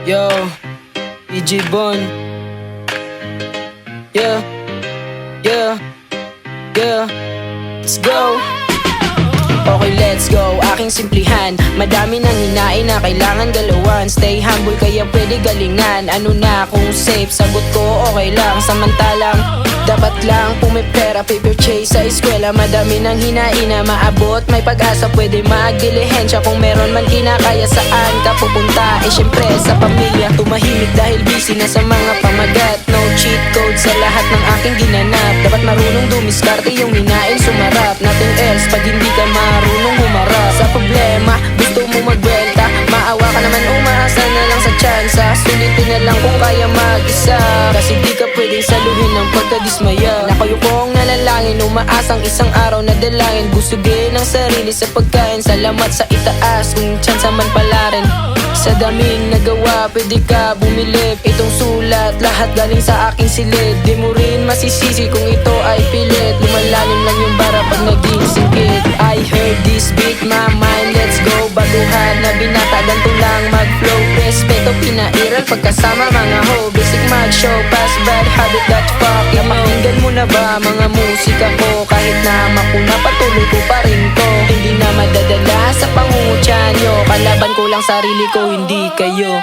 Yo, PG Bon. Yeah, yeah, yeah. Let's go. Okay, let's go. Aking simplihan, madami nang hinain na kailangan galawan. Stay humble kaya pwede galingan. Ano na kung safe, sagot ko okay lang. Samantalang dapat lang pumipera, paper chase sa eskwela. Madami nang hinain na maabot, may pag-asa pwede magdilihensya. Kung meron man kinakaya saan ka pupunta, eh syempre sa pamilya. Tumahimik dahil busy na sa mga pamagat. No cheat code sa lahat ng aking ginanap. Dapat marunong dumiskarte yung hinain sumarap. Nothing else pag hindi ka marunong humarap sa problema. Gusto mo magwelta, maawa ka naman, umaasa na lang sa tsansa. Sulitin na lang kung kaya mag-isa, kasi di ka pwedeng saluhin ng pagkadismaya. Nakayukong nalalangin, umaasang isang araw na dalangin. Busugin ang sarili sa pagkain, salamat sa itaas kung tsansa man pala rin. Sa daming nagawa, pwede ka bumilip. Itong sulat, lahat galing sa aking silid. Di mo rin masisisi kung ito ay pilit. Lumalalim lang yung bara pag naging singkit. I heard this beat, my mind, let's go. Baguhan na binata, ganito lang mag-flow. Respeto, pinairal, pagkasama mga ho. Basic mag-show, pass bad habit that fuck you know. Napakinggan mo na ba mga musika ko? Kahit na makuna, patuloy ko pa rin to. Hindi na madadala sa pangungutyan nyo. Kalaban ko lang sarili ko, hindi kayo.